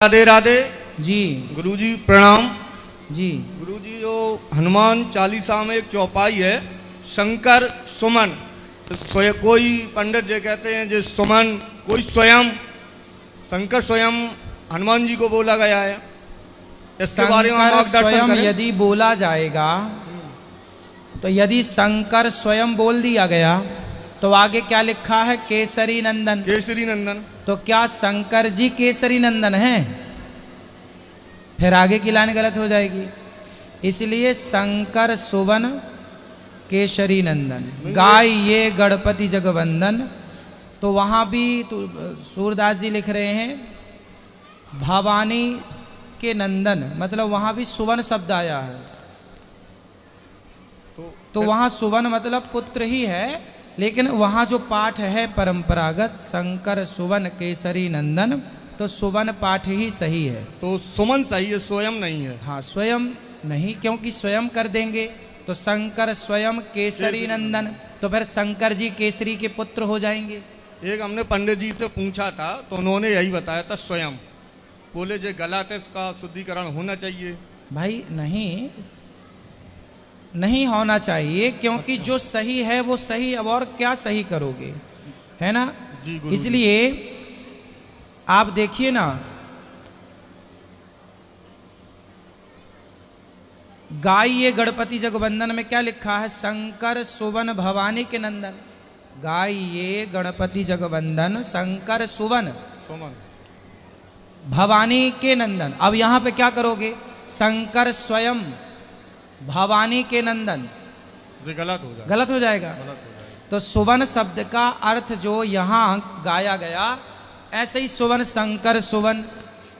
राधे राधे जी। गुरुजी प्रणाम जी। गुरुजी, जो हनुमान चालीसा में एक चौपाई है, शंकर सुमन। कोई पंडित जी कहते हैं जो सुमन, कोई स्वयं, शंकर स्वयं हनुमान जी को बोला गया है। इसके बारे में शंकर स्वयं करें। यदि बोला जाएगा तो यदि शंकर स्वयं बोल दिया गया तो आगे क्या लिखा है? केसरी नंदन। केसरी नंदन। तो क्या शंकर जी केसरी नंदन हैं? फिर आगे की लाइन गलत हो जाएगी। इसलिए शंकर सुवन केसरी नंदन, गाय ये गणपति जगवंदन। तो वहाँ भी सूरदास जी लिख रहे हैं भवानी के नंदन, मतलब वहाँ भी सुवन शब्द आया है। तो वहाँ सुवन मतलब पुत्र ही है, लेकिन वहाँ जो पाठ है परंपरागत शंकर सुवन केसरी नंदन, तो सुवन पाठ ही सही है। तो सुमन सही है, स्वयं नहीं है। हाँ, स्वयं नहीं, क्योंकि स्वयं कर देंगे तो शंकर स्वयं केसरी नंदन, तो फिर शंकर जी केसरी के पुत्र हो जाएंगे। एक हमने पंडित जी से पूछा था तो उन्होंने यही बताया था, स्वयं। बोले जो गलत है इसका शुद्धिकरण होना चाहिए। भाई नहीं होना चाहिए, क्योंकि जो सही है वो सही, अब और क्या सही करोगे, है ना? इसलिए आप देखिए ना, गाय ये गणपति जगवंदन में क्या लिखा है? शंकर सुवन भवानी के नंदन। गाय ये गणपति जगवंदन शंकर सुवन भवानी के नंदन। अब यहां पे क्या करोगे? शंकर स्वयं भवानी के नंदन, गलत हो जाएगा। तो सुवन शब्द का अर्थ जो यहाँ गाया गया, ऐसे ही सुवन शंकर सुवन,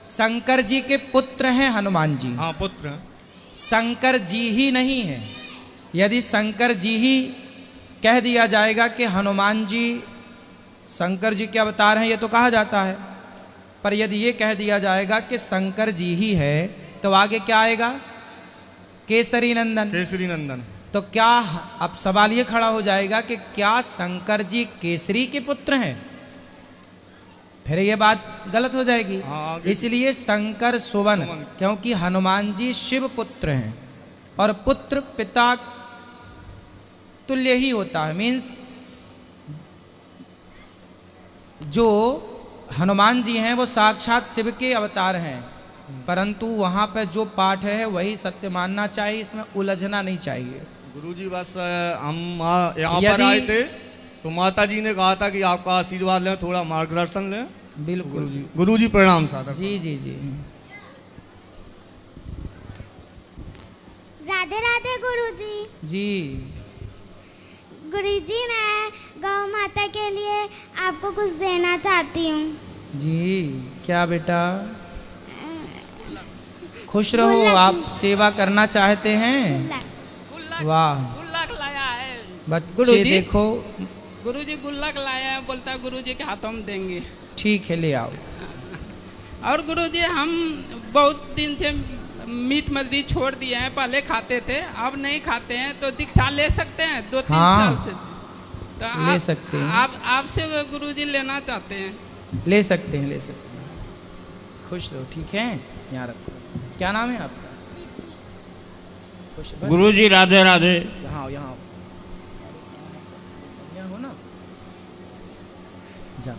शंकर जी के पुत्र हैं हनुमान जी। हाँ, पुत्र हैं। शंकर जी ही नहीं है। यदि शंकर जी ही कह दिया जाएगा कि हनुमान जी शंकर जी के अवतार हैं, ये तो कहा जाता है, पर यदि ये कह दिया जाएगा कि शंकर जी ही है, तो आगे क्या आएगा? केसरी नंदन। केसरी नंदन। तो क्या अब सवाल ये खड़ा हो जाएगा कि क्या शंकर जी केसरी के पुत्र हैं? फिर ये बात गलत हो जाएगी। इसलिए शंकर सुवन, क्योंकि हनुमान जी शिव पुत्र हैं और पुत्र पिता तुल्य ही होता है। मीन्स जो हनुमान जी हैं वो साक्षात शिव के अवतार हैं, परंतु वहाँ पे जो पाठ है वही सत्य मानना चाहिए, इसमें उलझना नहीं चाहिए। गुरुजी, बस हम यहाँ पर आए थे तो माता जी ने कहा था कि आपका आशीर्वाद लें, थोड़ा मार्गदर्शन लें। बिल्कुल गुरुजी प्रणाम सादर। जी जी जी। राधे राधे गुरुजी। जी गुरुजी, मैं गौ माता के लिए आपको कुछ देना चाहती हूँ। जी, क्या बेटा? खुश रहो, आप सेवा करना चाहते हैं। वाह, गुल्लक लाया है बच्चे, देखो गुरुजी गुल्लक लाया है, बोलता है गुरुजी के हाथों में देंगे। ठीक है, ले आओ। और गुरुजी, हम बहुत दिन से मीट मछली छोड़ दिए हैं, पहले खाते थे, अब नहीं खाते हैं, तो दीक्षा ले सकते हैं? 2-3 साल से तो ले सकते हैं। आपसे गुरुजी लेना चाहते हैं। ले सकते हैं, ले सकते हैं। खुश रहो, ठीक है? यहाँ रखो। क्या नाम है आपका? गुरुजी राधे राधे। यहाँ यहाँ हो ना, जा।